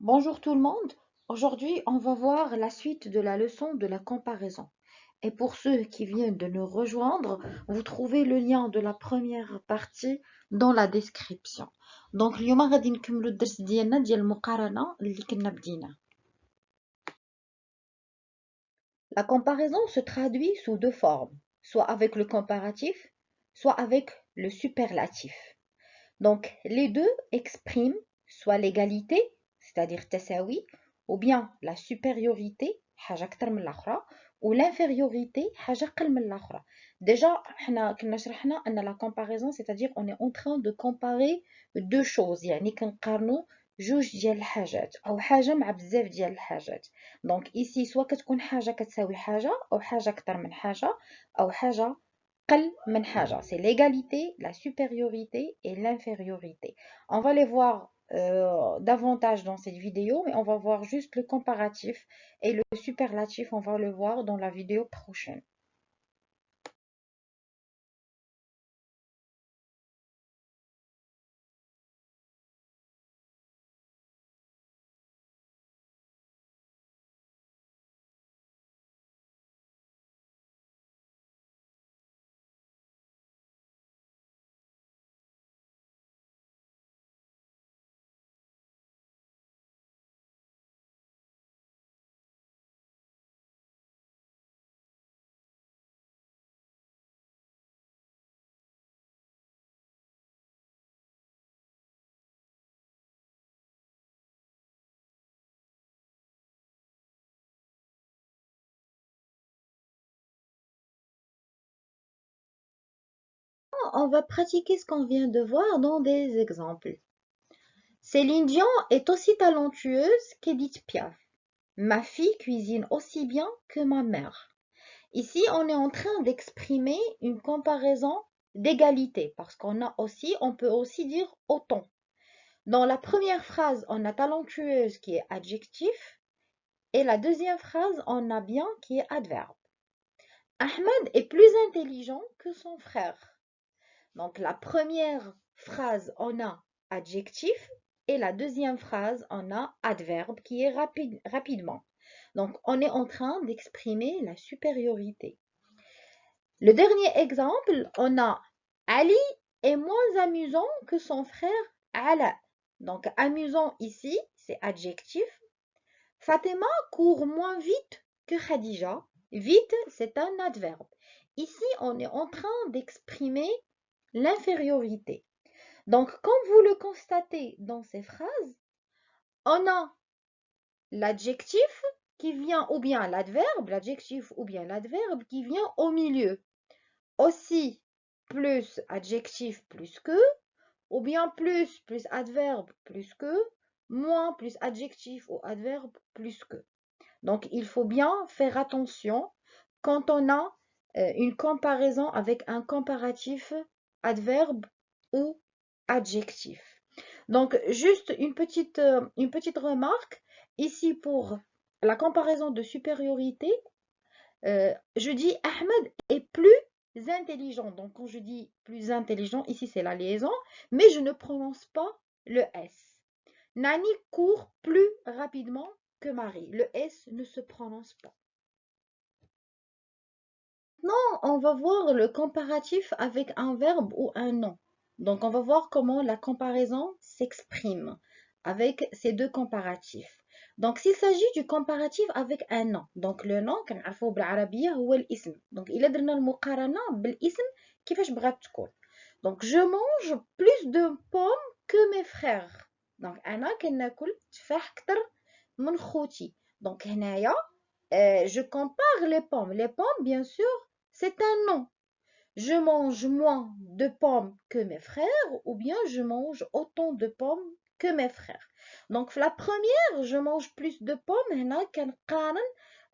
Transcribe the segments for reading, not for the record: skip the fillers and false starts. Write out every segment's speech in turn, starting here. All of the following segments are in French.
Bonjour tout le monde. Aujourd'hui, on va voir la suite de la leçon de la comparaison. Et pour ceux qui viennent de nous rejoindre, vous trouvez le lien de la première partie dans la description. Donc, اليوم غادي نكملوا الدرس ديالنا ديال المقارنة اللي كنا بدينا. La comparaison se traduit sous deux formes, soit avec le comparatif, soit avec le superlatif. Donc, les deux expriment soit l'égalité, c'est-à-dire تساوي, ou bien la supériorité, حاجة أكتر من الأخرى, ou l'infériorité, حاجة أقل من الأخرى. Déjà, حنا كنا شرحنا أن la comparaison, c'est-à-dire on est en train de comparer deux choses, يعني كنقارنوا جوج ديال الحاجات أو حاجة مع بزاف ديال الحاجات. Donc ici, soit كتكون حاجة كتساوي حاجة أو حاجة أكتر من حاجة أو حاجة قل من حاجة. C'est l'égalité, la supériorité et l'infériorité. On va les voir davantage dans cette vidéo, mais on va voir juste le comparatif et le superlatif, on va le voir dans la vidéo prochaine. On va pratiquer ce qu'on vient de voir dans des exemples. Céline Dion est aussi talentueuse qu'Edith Piaf. Ma fille cuisine aussi bien que ma mère. Ici, on est en train d'exprimer une comparaison d'égalité parce on peut aussi dire autant. Dans la première phrase, on a talentueuse qui est adjectif et la deuxième phrase, on a bien qui est adverbe. Ahmed est plus intelligent que son frère. Donc la première phrase, on a adjectif et la deuxième phrase, on a adverbe qui est rapidement. Donc on est en train d'exprimer la supériorité. Le dernier exemple, on a Ali est moins amusant que son frère Ala. Donc amusant ici, c'est adjectif. Fatima court moins vite que Khadija. Vite, c'est un adverbe. Ici, on est en train d'exprimer l'infériorité. Donc, comme vous le constatez dans ces phrases, on a l'adjectif qui vient, ou bien l'adverbe, l'adjectif ou bien l'adverbe qui vient au milieu. Aussi plus adjectif plus que, ou bien plus adverbe plus que, moins plus adjectif ou adverbe plus que. Donc il faut bien faire attention quand on a une comparaison avec un comparatif adverbe ou adjectif. Donc juste une petite remarque ici pour la comparaison de supériorité. Je dis Ahmed est plus intelligent. Donc quand je dis plus intelligent, ici c'est la liaison, mais je ne prononce pas le S. Nani court plus rapidement que Marie. Le S ne se prononce pas. Maintenant, on va voir le comparatif avec un verbe ou un nom. Donc on va voir comment la comparaison s'exprime avec ces deux comparatifs. Donc s'il s'agit du comparatif avec un nom, donc le nom كنعرفوه بالعربية هو الاسم. Donc إلا درنا المقارنة بالاسم كيفاش بغات تكون. Donc je mange plus de pommes que mes frères. Donc أنا كناكل تفاح أكثر من خوتي. Donc هنايا je compare les pommes. Les pommes bien sûr c'est un nom. Je mange moins de pommes que mes frères ou bien je mange autant de pommes que mes frères. Donc la première, je mange plus de pommes, هنا كنقارن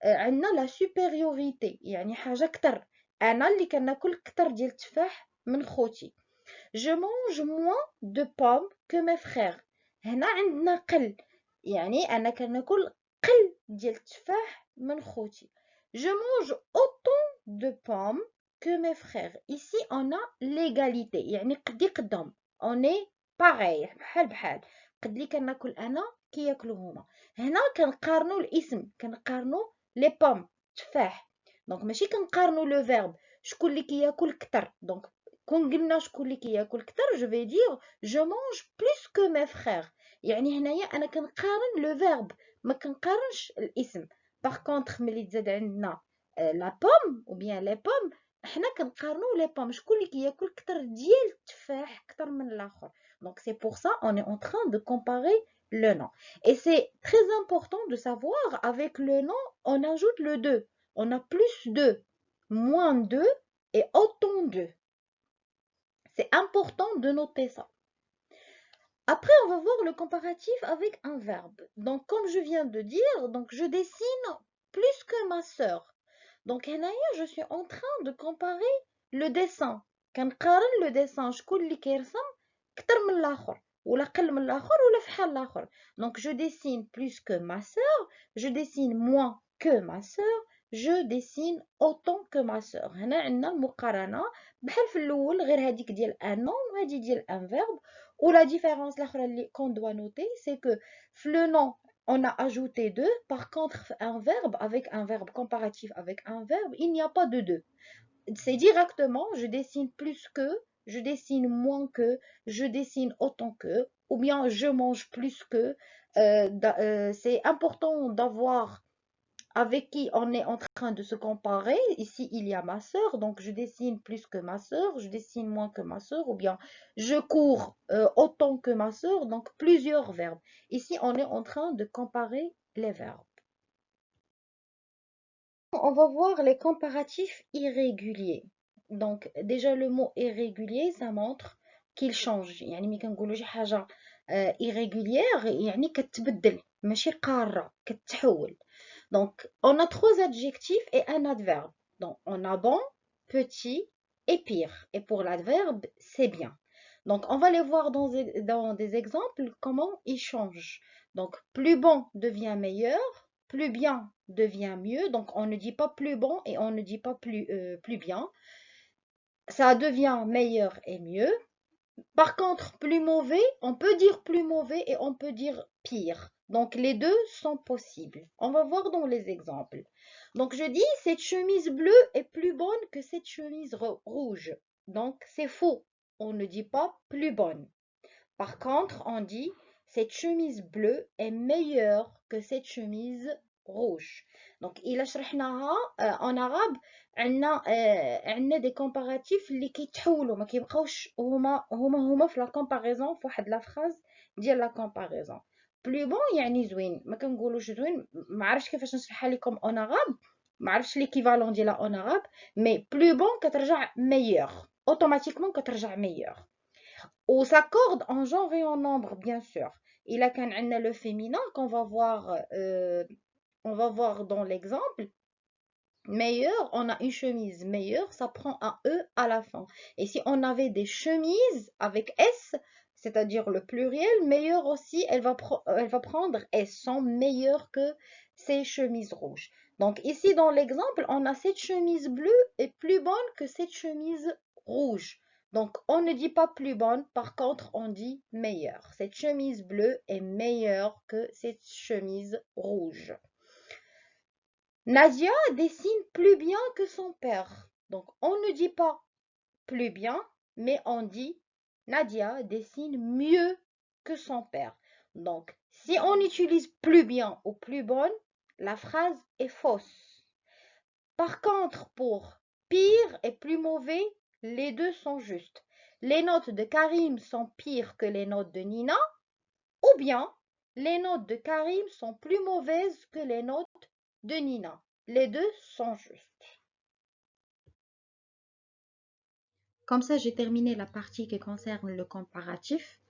عندنا la supériorité يعني حاجة كتر. أنا اللي كناكل كتر ديال التفاح من خوتي. Je mange moins de pommes que mes frères. هنا عندنا قل يعني أنا كناكل قل ديال التفاح من خوتي. Je mange autant de pommes que mes frères. Ici, on a l'égalité. يعني قدي قدهم. On est pareil. بحال بحال. قد لي كناكل انا كي ياكلوا هما. هنا كنقارنوا الاسم، كنقارنوا لي بوم تفاح. دونك ماشي كنقارنوا لو فيرب شكون اللي كياكل كتر. دونك كون قلنا شكون اللي كياكل كتر جو في دير جو مانج بلوس كو مي فخير. يعني هنايا انا كنقارن لو فيرب ما كنقارنش الاسم. باغ كونطخ ملي تزاد عندنا لا بوم او بيان لي بوم حنا كنقارنوا لي بوم شكون اللي كياكل كتر ديال التفاح كتر من الاخر. Donc c'est pour ça on est en train de comparer le nom. Et c'est très important de savoir avec le nom on ajoute le 2. On a plus 2, moins 2 et autant 2. C'est important de noter ça. Après on va voir le comparatif avec un verbe. Donc comme je viens de dire, donc je dessine plus que ma sœur. Donc je suis en train de comparer le dessin. كنقارن le dessin شكون اللي كيرسم كتر من الاخر ولا قل من الاخر ولا فحال الاخر. Donc je dessine plus que ma sœur, je dessine moins que ma sœur, je dessine autant que ma sœur. هنا عندنا المقارنه بحال في الاول غير هذيك ديال ان نون وهذه ديال ان فيرب. ولا ديفيرونس الاخرى اللي كون دوا نوتي سي كو في لو نون on a ajouté 2. Par contre, un verbe avec un verbe comparatif avec un verbe, il n'y a pas de 2. C'est directement, je dessine plus que, je dessine moins que, je dessine autant que, ou bien je mange plus que. C'est important d'avoir avec qui on est en train de se comparer. Ici, il y a ma sœur, donc je dessine plus que ma sœur, je dessine moins que ma sœur, ou bien je cours autant que ma sœur, donc plusieurs verbes. Ici, on est en train de comparer les verbes. On va voir les comparatifs irréguliers. Donc, déjà, le mot irrégulier, ça montre qu'il change. يعني ملي كنقولوا شي حاجة irrégulière يعني كتبدل ماشي قارة كتحول. Donc, on a 3 adjectifs et un adverbe. Donc, on a bon, petit et pire. Et pour l'adverbe, c'est bien. Donc, on va les voir dans des exemples comment ils changent. Donc, plus bon devient meilleur, plus bien devient mieux. Donc, on ne dit pas plus bon et on ne dit pas plus bien. Ça devient meilleur et mieux. Par contre, plus mauvais, on peut dire plus mauvais et on peut dire pire. Donc, les deux sont possibles. On va voir dans les exemples. Donc, je dis, cette chemise bleue est plus bonne que cette chemise rouge. Donc, c'est faux. On ne dit pas plus bonne. Par contre, on dit, cette chemise bleue est meilleure que cette chemise rouge. Donc, il a شرحناها en arabe. عندنا des comparatifs اللي كيتحولوا ما كيبقاوش هما في la comparaison في واحد la phrase ديال la comparaison. plus bon يعني زوين ما كنقولوش زوين ما عرفتش كيفاش نشرحها لكم en arabe ما عرفتش l'équivalent ديالها en arabe mais plus bon كترجع meilleur automatiquement كترجع meilleur. Ou s'accorde en genre et en nombre bien sûr. Il a qu'un le féminin qu'on va voir dans l'exemple. Meilleur, on a une chemise meilleure, ça prend un E à la fin. Et si on avait des chemises avec S, c'est-à-dire le pluriel, meilleur aussi, elle va prendre S, sont meilleures que ces chemises rouges. Donc ici dans l'exemple, on a cette chemise bleue est plus bonne que cette chemise rouge. Donc on ne dit pas plus bonne, par contre on dit meilleure. Cette chemise bleue est meilleure que cette chemise rouge. Nadia dessine plus bien que son père. Donc, on ne dit pas plus bien, mais on dit Nadia dessine mieux que son père. Donc, si on utilise plus bien ou plus bonne, la phrase est fausse. Par contre, pour pire et plus mauvais, les deux sont justes. Les notes de Karim sont pires que les notes de Nina, ou bien les notes de Karim sont plus mauvaises que les notes de Nina. Les deux sont justes. Comme ça, j'ai terminé la partie qui concerne le comparatif.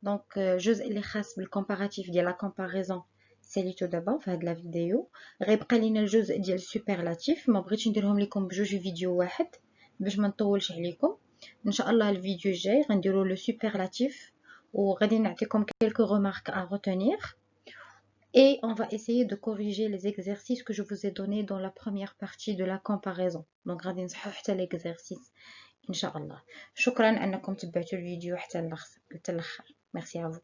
Donc, الجزء اللي خاص بالcomparatif ديال la comparaison ساليتو دابا في هاد لا فيديو. غيبقى لينا الجزء ديال السوبرلاتيف ما بغيتش نديرهم لكم بجوج فيديو واحد باش ما نطولش عليكم. ان شاء الله الفيديو الجاي غنديروا لو سوبرلاتيف وغادي نعطيكم quelques remarques à retenir. Et on va essayer de corriger les exercices que je vous ai donnés dans la première partie de la comparaison. Donc غادي نصححوا حتى l'exercice ان شاء الله. شكرا انكم تبعتوا الفيديو حتى الاخر. Merci à vous.